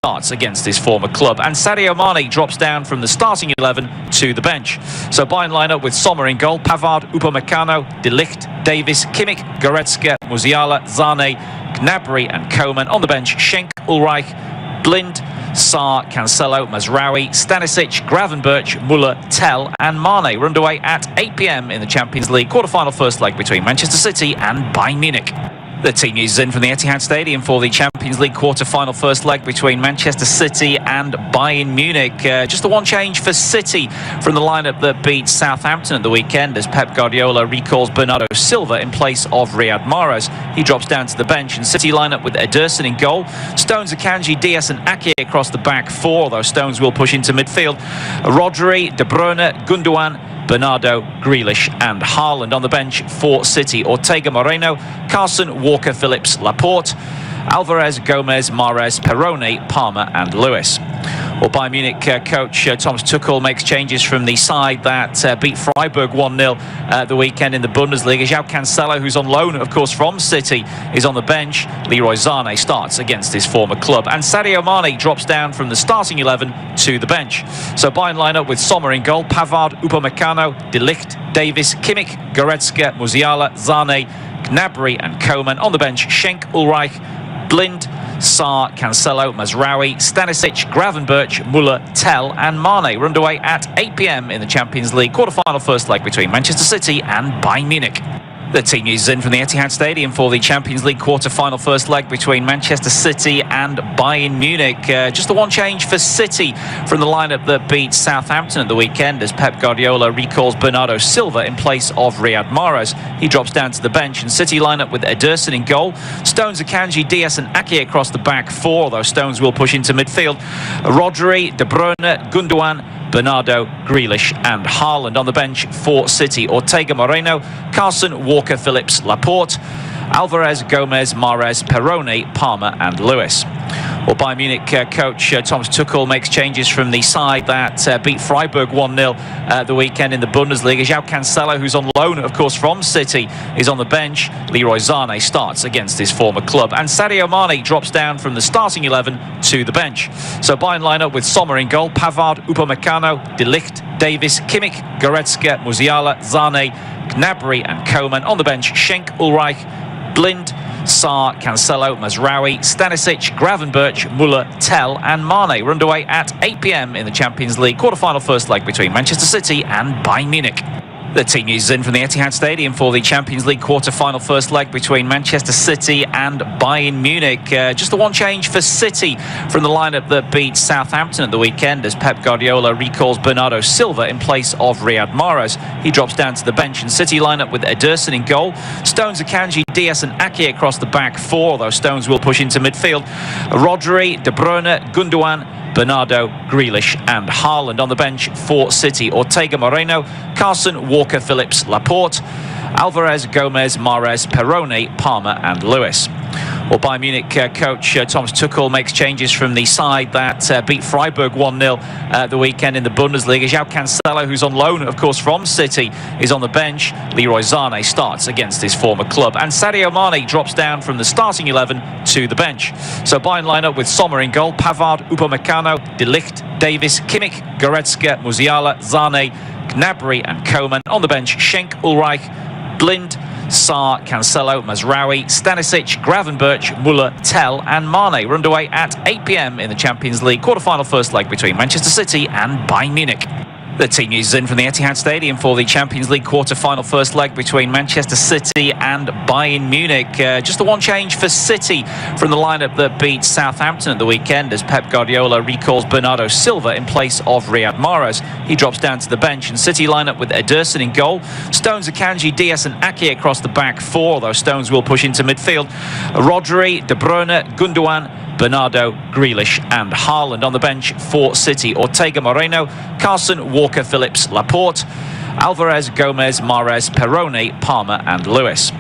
starts against his former club, and Sadio Mane drops down from the starting 11 to the bench. So Bayern line up with Sommer in goal, Pavard, Upamecano, De Ligt, Davis, Kimmich, Goretzka, Musiala, Zane, Gnabry and Koeman. On the bench, Schenk, Ulreich, Blind, Sarr, Cancelo, Mazraoui, Stanisic, Gravenberch, Muller, Tell and Mane. We're underway at 8 p.m. in the Champions League quarter-final first leg between Manchester City and Bayern Munich. The team news is in from the Etihad Stadium for the Champions League quarter-final first leg between Manchester City and Bayern Munich. Just the one change for City from the lineup that beat Southampton at the weekend as Pep Guardiola recalls Bernardo Silva in place of Riyad Mahrez. He drops down to the bench, and City lineup with Ederson in goal, Stones, Akanji, Diaz and Ake across the back four, although Stones will push into midfield. Rodri, De Bruyne, Gundogan, Bernardo, Grealish and Haaland. On the bench for City, Ortega, Moreno, Carson, Walker, Phillips, Laporte, Alvarez, Gomez, Mahrez, Perrone, Palmer and Lewis. Well, Bayern Munich coach Thomas Tuchel makes changes from the side that beat Freiburg 1-0 the weekend in the Bundesliga. João Cancelo, who's on loan, of course, from City, is on the bench. Leroy Sané starts against his former club, and Sadio Mane drops down from the starting 11 to the bench. So Bayern line up with Sommer in goal, Pavard, Upamecano, De Ligt, Davis, Kimmich, Goretzka, Musiala, Zane, Gnabry and Koeman. On the bench, Schenk, Ulreich, Blind, Sarr, Cancelo, Mazraoui, Stanisic, Gravenberch, Muller, Tell and Mane. We're underway at 8 p.m. in the Champions League quarter-final first leg between Manchester City and Bayern Munich. The team news is in from the Etihad Stadium for the Champions League quarter-final first leg between Manchester City and Bayern Munich. Just the one change for City from the lineup that beat Southampton at the weekend as Pep Guardiola recalls Bernardo Silva in place of Riyad Mahrez. He drops down to the bench, and City lineup with Ederson in goal, Stones, Akanji, Diaz and Ake across the back four, although Stones will push into midfield. Rodri, De Bruyne, Gundogan, Bernardo, Grealish and Haaland. On the bench for City, Ortega, Moreno, Carson, Walker, Phillips, Laporte, Alvarez, Gomez, Mahrez, Perrone, Palmer and Lewis. Well, Bayern Munich coach Thomas Tuchel makes changes from the side that beat Freiburg 1-0 the weekend in the Bundesliga. João Cancelo, who's on loan, of course, from City, is on the bench. Leroy Sané starts against his former club, and Sadio Mane drops down from the starting 11 to the bench. So Bayern line up with Sommer in goal, Pavard, Upamecano, De Ligt, Davis, Kimmich, Goretzka, Musiala, Zane, Gnabry and Koeman. On the bench, Schenk, Ulreich, Blind, Sarr, Cancelo, Mazraoui, Stanisic, Gravenberch, Muller, Tell and Mane. We're underway at 8 p.m. in the Champions League quarter-final first leg between Manchester City and Bayern Munich. The team news is in from the Etihad Stadium for the Champions League quarter-final first leg between Manchester City and Bayern Munich. Just the one change for City from the lineup that beat Southampton at the weekend as Pep Guardiola recalls Bernardo Silva in place of Riyad Mahrez. He drops down to the bench, and City lineup with Ederson in goal, Stones, Akanji, Diaz and Ake across the back four, although Stones will push into midfield. Rodri, De Bruyne, Gundogan, Bernardo, Grealish and Haaland. On the bench for City, Ortega, Moreno, Carson, Walker, Phillips, Laporte, Alvarez, Gomez, Mahrez, Perrone, Palmer and Lewis. Well, Bayern Munich coach Thomas Tuchel makes changes from the side that beat Freiburg 1-0 the weekend in the Bundesliga. João Cancelo, who's on loan, of course, from City, is on the bench. Leroy Sané starts against his former club, and Sadio Mane drops down from the starting 11 to the bench. So Bayern line up with Sommer in goal, Pavard, Upamecano, De Ligt, Davis, Kimmich, Goretzka, Musiala, Zane, Gnabry and Koeman. On the bench, Schenk, Ulreich, Blind, Sarr, Cancelo, Mazraoui, Stanisic, Gravenberch, Muller, Tell and Mane. We're underway at 8 p.m. in the Champions League quarter-final first leg between Manchester City and Bayern Munich. The team news is in from the Etihad Stadium for the Champions League quarter-final first leg between Manchester City and Bayern Munich. Just the one change for City from the lineup that beat Southampton at the weekend as Pep Guardiola recalls Bernardo Silva in place of Riyad Mahrez. He drops down to the bench, and City lineup with Ederson in goal, Stones, Akanji, Diaz and Ake across the back four, although Stones will push into midfield. Rodri, De Bruyne, Gundogan, Bernardo, Grealish and Haaland. On the bench for City, Ortega, Moreno, Carson, Walker, Phillips, Laporte, Alvarez, Gomez, Mahrez, Perrone, Palmer and Lewis.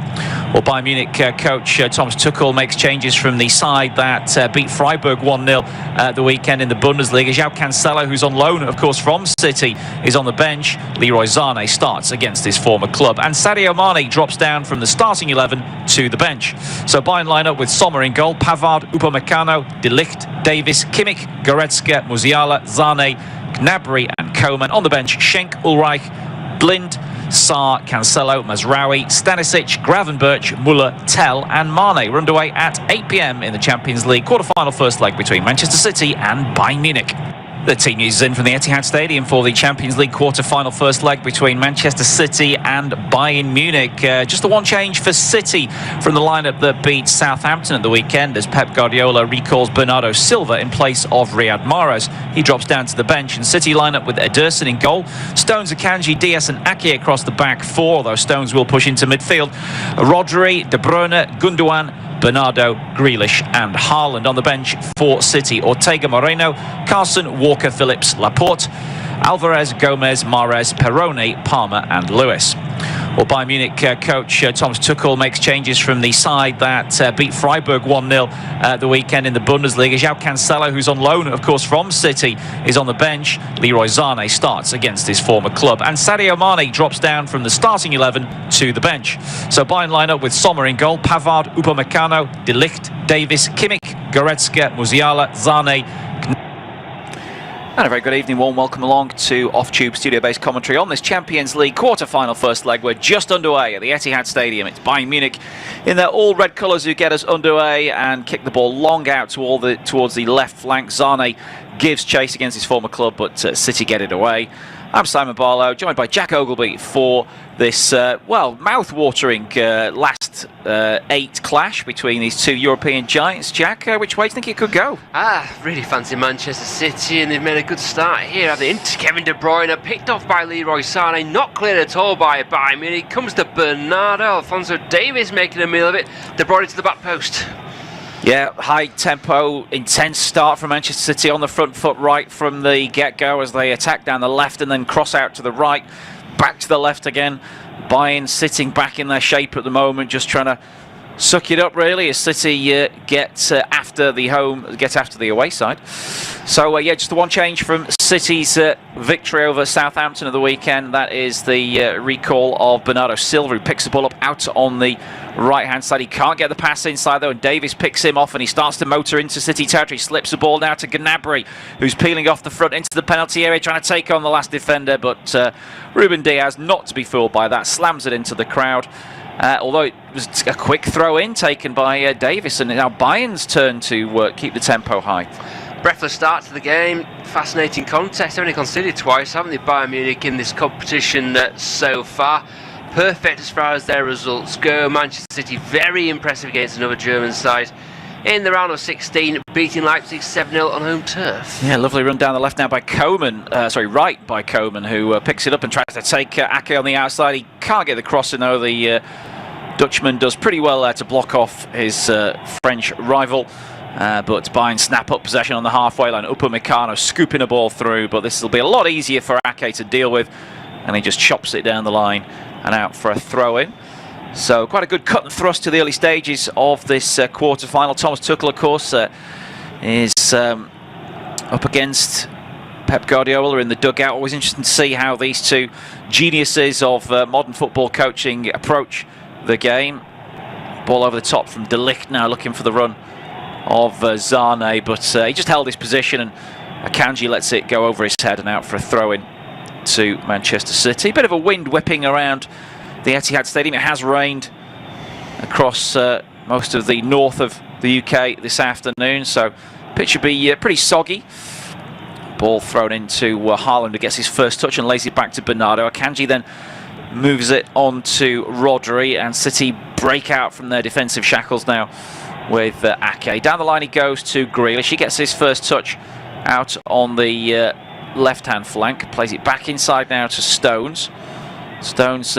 Well, Bayern Munich coach Thomas Tuchel makes changes from the side that beat Freiburg 1-0 at the weekend in the Bundesliga. João Cancelo, who's on loan, of course, from City, is on the bench. Leroy Sané starts against his former club. And Sadio Mane drops down from the starting 11 to the bench. So Bayern line up with Sommer in goal, Pavard, Upamecano, De Ligt, Davis, Kimmich, Goretzka, Musiala, Sané, Gnabry and Koeman. On the bench, Schenk, Ulreich, Blind, Sarr, Cancelo, Mazraoui, Stanisic, Gravenberch, Muller, Tell and Mane. We're underway at 8 p.m. in the Champions League quarter-final first leg between Manchester City and Bayern Munich. The team news is in from the Etihad Stadium for the Champions League quarter-final first leg between Manchester City and Bayern Munich. Just the one change for City from the lineup that beat Southampton at the weekend as Pep Guardiola recalls Bernardo Silva in place of Riyad Mahrez. He drops down to the bench, and City lineup with Ederson in goal, Stones, Akanji, Diaz and Ake across the back four, although Stones will push into midfield. Rodri, De Bruyne, Gundogan, Bernardo, Grealish and Haaland. On the bench for City, Ortega, Moreno, Carson, Walker, Phillips, Laporte, Alvarez, Gomez, Mahrez, Perrone, Palmer and Lewis. Well, Bayern Munich coach Thomas Tuchel makes changes from the side that beat Freiburg 1-0 at the weekend in the Bundesliga. João Cancelo, who's on loan, of course, from City, is on the bench. Leroy Sané starts against his former club. And Sadio Mane drops down from the starting 11 to the bench. So Bayern line up with Sommer in goal, Pavard, Upamecano, De Ligt, Davis, Kimmich, Goretzka, Musiala, Sané. And a very good evening, warm welcome along to Off-Tube studio-based commentary on this Champions League quarter-final first leg. We're just underway at the Etihad Stadium. It's Bayern Munich in their all-red colours who get us underway and kick the ball long out towards the left flank. Sané gives chase against his former club, but City get it away. I'm Simon Barlow, joined by Jack Ogleby for this, mouth-watering last 8 clash between these two European giants. Jack, which way do you think it could go? Really fancy Manchester City, and they've made a good start here, I think. Kevin De Bruyne, picked off by Leroy Sané, not cleared at all by Bayern Munich. Comes to Bernardo, Alphonso Davies making a meal of it. De Bruyne to the back post. Yeah, high tempo, intense start from Manchester City on the front foot right from the get-go as they attack down the left and then cross out to the right, back to the left again. Bayern sitting back in their shape at the moment, just trying to suck it up really as City get after the away side. So just the one change from City's victory over Southampton at the weekend. That is the recall of Bernardo Silva, who picks the ball up out on the right-hand side. He can't get the pass inside though, and Davis picks him off and he starts to motor into City territory. Slips the ball now to Gnabry, who's peeling off the front into the penalty area, trying to take on the last defender, but Ruben Diaz, not to be fooled by that, slams it into the crowd. Although it was a quick throw-in taken by Davis, and now Bayern's turn to keep the tempo high. Breathless start to the game, fascinating contest. They've only conceded twice, haven't they, Bayern Munich in this competition so far. Perfect as far as their results go. Manchester City very impressive against another German side in the round of 16, beating Leipzig 7-0 on home turf. Yeah, lovely run down the left now by Koeman, right by Koeman, who picks it up and tries to take Ake on the outside. He can't get the crossing though. The Dutchman does pretty well there to block off his French rival. But Bayern snap up possession on the halfway line. Upamecano scooping a ball through, but this will be a lot easier for Ake to deal with, and he just chops it down the line and out for a throw-in. So quite a good cut and thrust to the early stages of this quarter-final. Thomas Tuchel, of course, is up against Pep Guardiola in the dugout. Always interesting to see how these two geniuses of modern football coaching approach the game. Ball over the top from De Ligt now, looking for the run of Sané, but he just held his position, and Akanji lets it go over his head and out for a throw-in to Manchester City. Bit of a wind whipping around the Etihad Stadium. It has rained across most of the north of the UK this afternoon, so pitch should be pretty soggy. Ball thrown into Haaland, who gets his first touch and lays it back to Bernardo. Akanji then moves it on to Rodri, and City break out from their defensive shackles now with Ake. Down the line he goes to Grealish. He gets his first touch out on the left-hand flank, plays it back inside now to Stones. Stones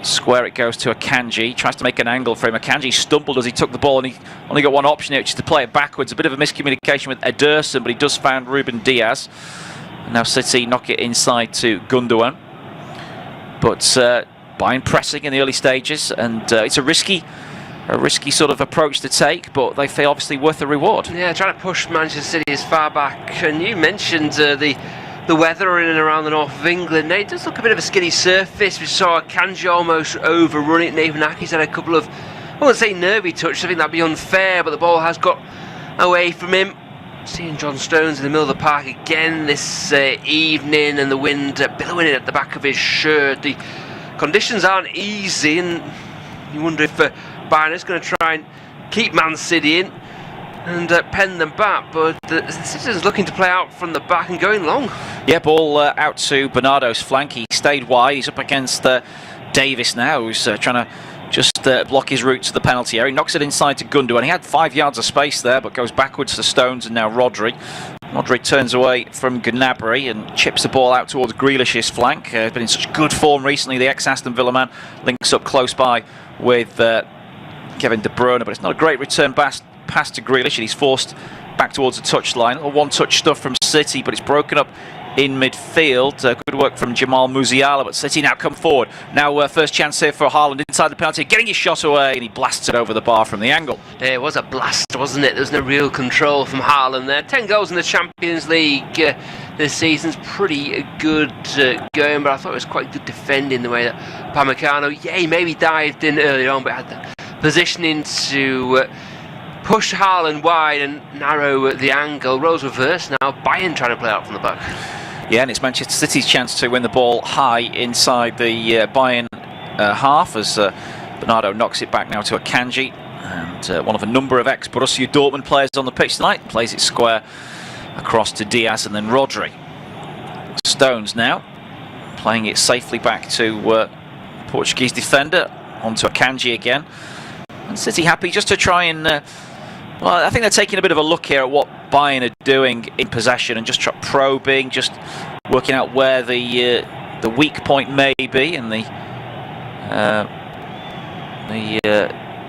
square it goes to Akanji, tries to make an angle for him. Akanji stumbled as he took the ball, and he only got one option here, which is to play it backwards. A bit of a miscommunication with Ederson, but he does find Ruben Diaz. And now City knock it inside to Gundogan. But Bayern pressing in the early stages, and it's a risky sort of approach to take, but they feel obviously worth the reward. Yeah, trying to push Manchester City as far back. And you mentioned the weather in and around the north of England. Now, it does look a bit of a skinny surface. We saw Kanji almost overrun it. Nathan Ake's had a couple of, I wouldn't say nervy touches, I think that'd be unfair, but the ball has got away from him. Seeing John Stones in the middle of the park again this evening, and the wind billowing in at the back of his shirt. The conditions aren't easy, and you wonder if Bayern is going to try and keep Man City in and pen them back, but the Citizens looking to play out from the back and going long. Yeah, ball out to Bernardo's flank. He stayed wide. He's up against Davis now, who's trying to just block his route to the penalty area. He knocks it inside to Gundogan. He had 5 yards of space there, but goes backwards to Stones, and now Rodri. Rodri turns away from Gnabry and chips the ball out towards Grealish's flank. Been in such good form recently. The ex-Aston Villa man links up close by with Kevin De Bruyne, but it's not a great return pass to Grealish, and he's forced back towards the touchline. A one-touch stuff from City, but it's broken up in midfield. Good work from Jamal Musiala, but City now come forward. Now first chance here for Haaland inside the penalty, getting his shot away, and he blasts it over the bar from the angle. It was a blast, wasn't it? There was no real control from Haaland there. 10 goals in the Champions League this season's pretty good going, but I thought it was quite good defending the way that Upamecano, yeah, he maybe dived in earlier on, but had the positioning to push Haaland wide and narrow the angle. Roles reverse now. Bayern trying to play out from the back. Yeah, and it's Manchester City's chance to win the ball high inside the Bayern half, as Bernardo knocks it back now to Akanji, and one of a number of ex-Borussia Dortmund players on the pitch tonight. Plays it square across to Diaz and then Rodri. Stones now playing it safely back to Portuguese defender, onto Akanji again. And City happy just to try and well, I think they're taking a bit of a look here at what Bayern are doing in possession, and just probing, just working out where the weak point may be in the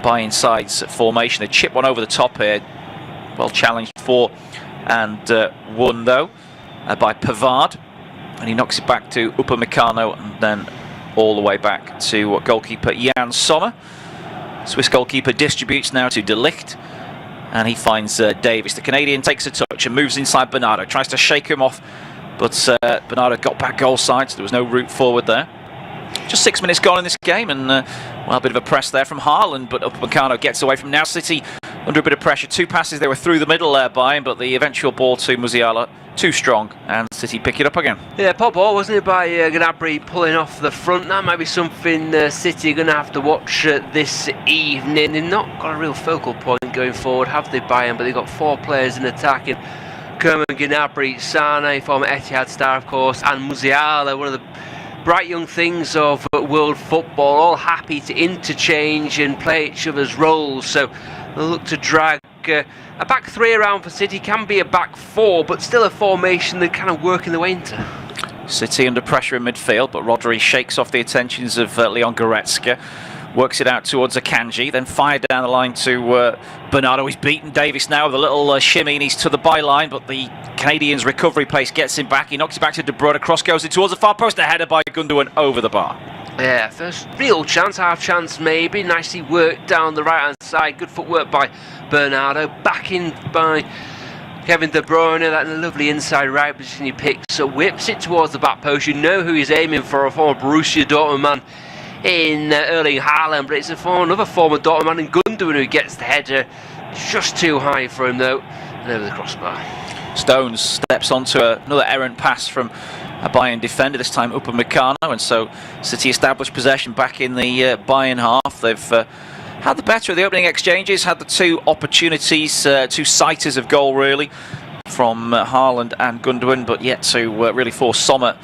Bayern side's formation. A chip one over the top here, well challenged for and won though by Pavard, and he knocks it back to Upamecano, and then all the way back to goalkeeper Jan Sommer. Swiss goalkeeper distributes now to De Ligt, and he finds Davis. The Canadian takes a touch and moves inside Bernardo, tries to shake him off, but Bernardo got back goal side, so there was no route forward there. Just 6 minutes gone in this game, and well, a bit of a press there from Haaland, but Upamecano gets away from now. City under a bit of pressure. 2 passes, they were through the middle there by him, but the eventual ball to Musiala, too strong, and City pick it up again. Yeah, pop ball, wasn't it, by Gnabry pulling off the front. That might be something City are going to have to watch this evening. They've not got a real focal point going forward, have they, Bayern? But they've got 4 players in attack. Kerman, Gnabry, Sane, former Etihad star, of course, and Musiala, one of the bright young things of world football, all happy to interchange and play each other's roles. So they'll look to drag a back 3 around for City. Can be a back 4, but still a formation they're kind of working their way into. City under pressure in midfield, but Rodri shakes off the attentions of Leon Goretzka, works it out towards Akanji, then fired down the line to Bernardo. He's beaten Davis now with a little shimmy, and he's to the byline, but the Canadian's recovery pace gets him back. He knocks it back to De Bruyne, cross goes in towards the far post, a header by Gundogan over the bar. Yeah, first real chance, half chance maybe. Nicely worked down the right hand side. Good footwork by Bernardo. Back in by Kevin De Bruyne. That lovely inside right position he picks. So whips it towards the back post. You know who he's aiming for, a former Borussia Dortmund man in Erling Haaland. But it's another former Dortmund man in Gundogan who gets the header. Just too high for him though. And over the crossbar. Stones steps onto another errant pass from a Bayern defender, this time Upamecano, and so City established possession back in the Bayern half. They've had the better of the opening exchanges, had the 2 opportunities, 2 sighters of goal really from Haaland and Gundogan, but yet to really force Sommer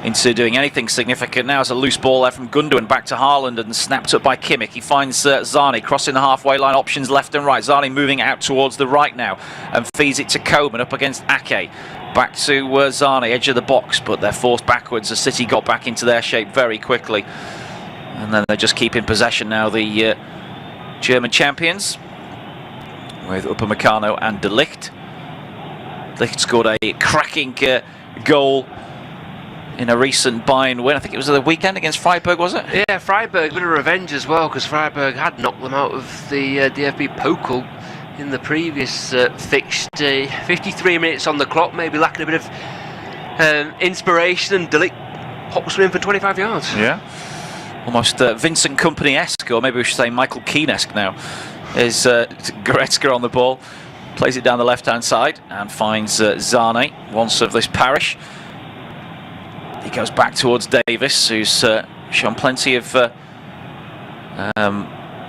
into doing anything significant. Now it's a loose ball there from Gundogan back to Haaland and snapped up by Kimmich. He finds Zani crossing the halfway line, options left and right. Zani moving out towards the right now and feeds it to Koeman up against Ake. Back to Zani, edge of the box, but they're forced backwards. The City got back into their shape very quickly, and then they're just keeping possession now, the German champions, with Upamecano and De Ligt. De Ligt scored a cracking goal in a recent Bayern win. I think it was the weekend against Freiburg, was it? Yeah, Freiburg, a bit of revenge as well, because Freiburg had knocked them out of the DFB Pokal in the previous fixture. 53 minutes on the clock, maybe lacking a bit of inspiration, and Delict pops them in for 25 yards. Yeah. Almost Vincent Kompany-esque, or maybe we should say Michael Keane-esque now, is Goretzka on the ball. Plays it down the left-hand side and finds Zane, once of this parish. He goes back towards Davis, who's shown plenty of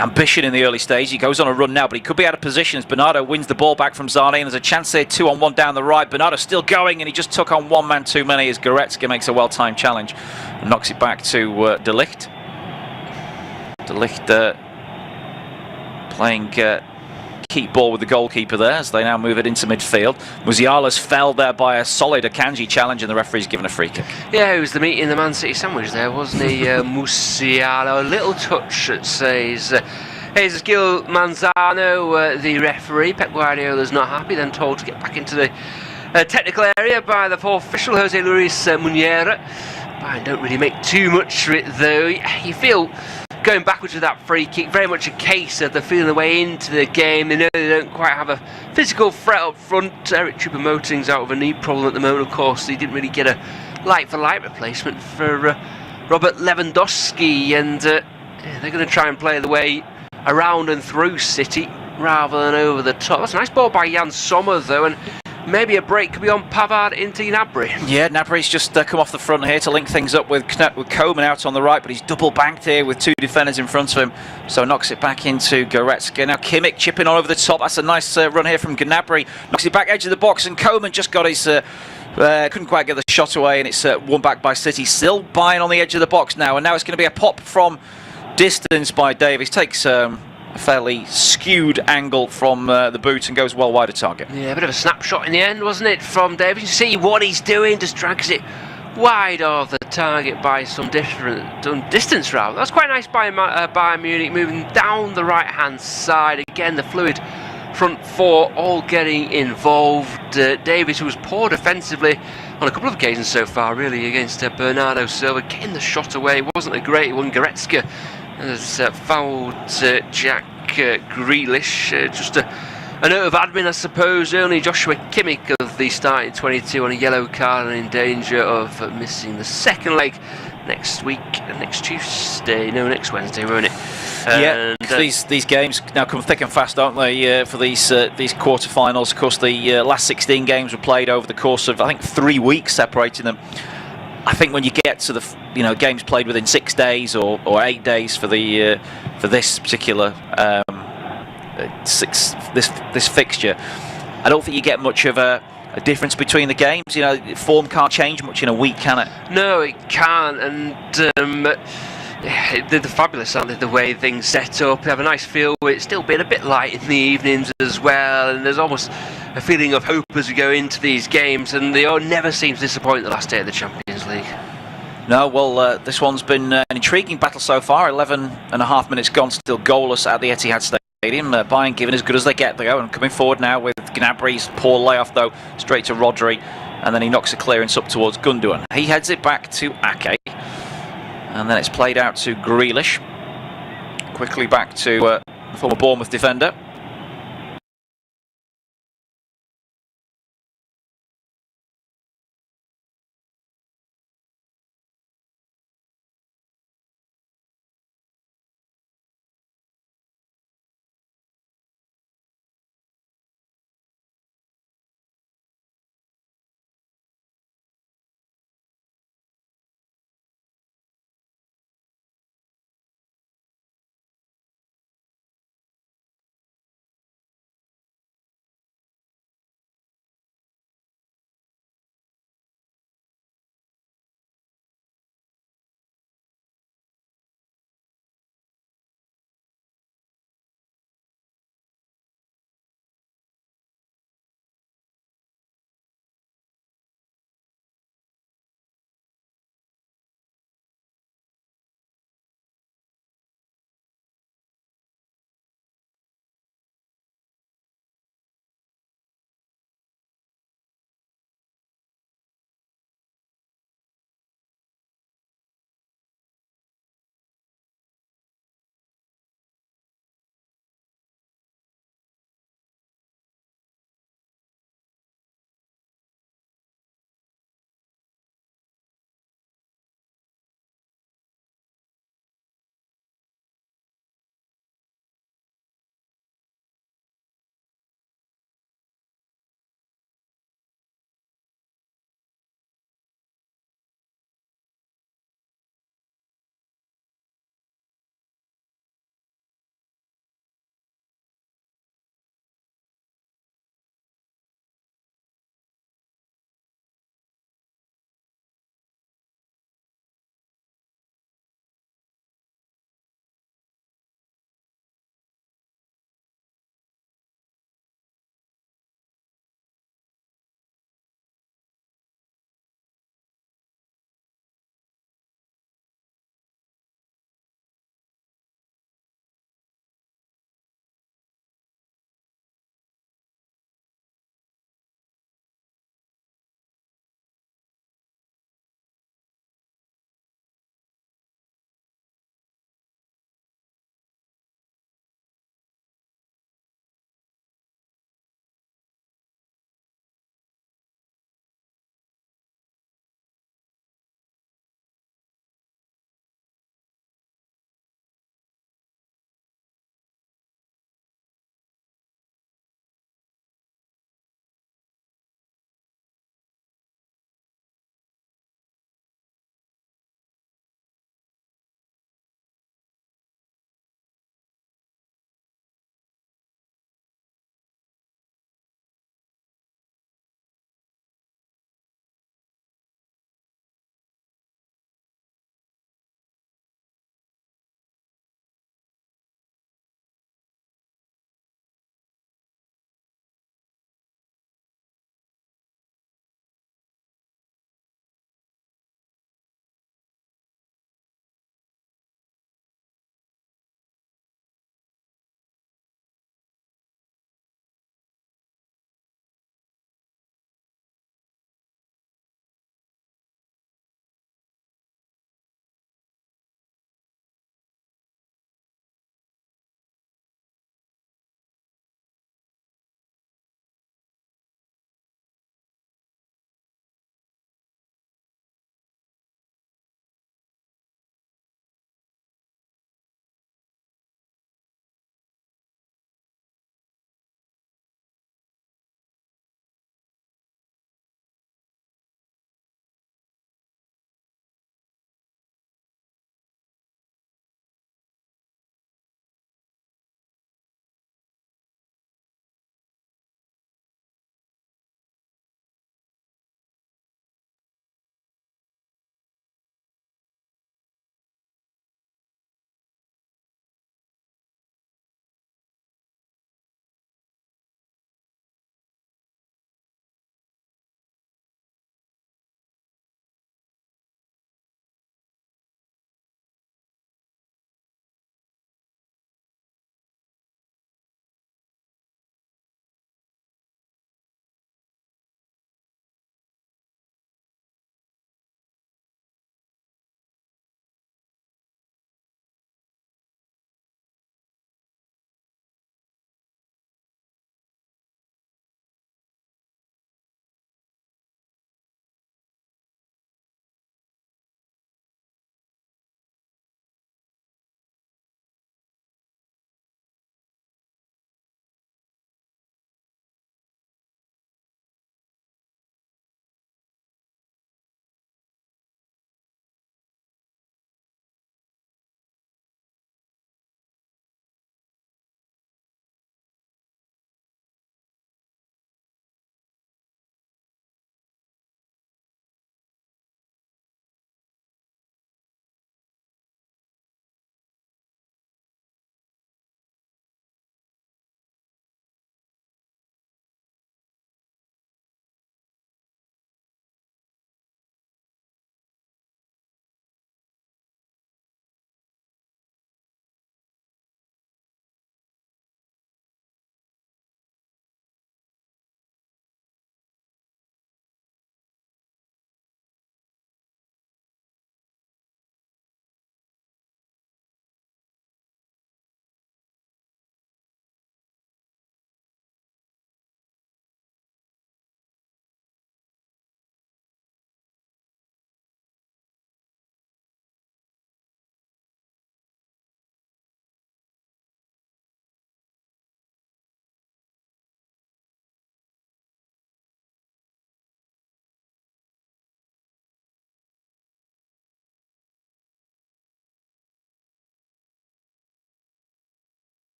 ambition in the early stage. He goes on a run now, but he could be out of position as Bernardo wins the ball back from Zane, and there's a chance there, 2-on-1 down the right. Bernardo still going, and he just took on one man too many as Goretzka makes a well-timed challenge and knocks it back to De Ligt. De Ligt playing keep ball with the goalkeeper there as they now move it into midfield. Musiala's felled there by a solid Akanji challenge, and the referee's given a free kick. Yeah, he was the meat in the Man City sandwich there, wasn't he? Musiala, a little touch that says Jesus Gil Manzano, the referee. Pep Guardiola's not happy, then told to get back into the technical area by the fourth official, Jose Luis Munera. Bayern don't really make too much of it though. You feel going backwards with that free kick, very much a case of they're feeling their way into the game. They know they don't quite have a physical threat up front. Eric Choupo-Moting's out of a knee problem at the moment, of course. He didn't really get a like-for-like replacement for Robert Lewandowski, and they're going to try and play the way around and through City rather than over the top. That's a nice ball by Jan Sommer though, and maybe a break could be on Pavard into Gnabry. Yeah, Gnabry's just come off the front here to link things up with Koeman out on the right, but he's double banked here with two defenders in front of him, so knocks it back into Goretzka. Now Kimmich chipping on over the top. That's a nice run here from Gnabry. Knocks it back edge of the box, and Koeman just got his couldn't quite get the shot away, and it's won back by City. Still Bayern on the edge of the box now, and now it's going to be a pop from distance by Davies. Takes a fairly skewed angle from the boot and goes well wide of target. Yeah, a bit of a snapshot in the end, wasn't it, from Davies? You see what he's doing, just drags it wide of the target by some distance rather. That's quite nice by Bayern Munich, moving down the right hand side. Again, the fluid front four all getting involved. Davies, who was poor defensively on a couple of occasions so far really against Bernardo Silva, getting the shot away. It wasn't a great one. Goretzka has fouled Jack Grealish. Just a note of admin, I suppose. Only Joshua Kimmich of the starting 22 on a yellow card and in danger of missing the second leg next Tuesday. No, next Wednesday, won't it? Yeah, these games now come thick and fast, don't they? For these quarterfinals. Of course, the last 16 games were played over the course of I think 3 weeks, separating them. I think when you get to the games played within 6 days or 8 days for the for this particular this fixture, I don't think you get much of a difference between the games. Form can't change much in a week, can it? No, it can't, and they're fabulous, aren't they, the way things set up. They have a nice feel with it, still being a bit light in the evenings as well, and there's almost a feeling of hope as we go into these games, and they all never seem to disappoint the last day of the Champions League. No, well, this one's been an intriguing battle so far. 11.5 minutes gone, still goalless at the Etihad Stadium. Bayern giving as good as they get there, and coming forward now with Gnabry's poor layoff though, straight to Rodri, and then he knocks a clearance up towards Gundogan. He heads it back to Ake, and then it's played out to Grealish. Quickly back to the former Bournemouth defender.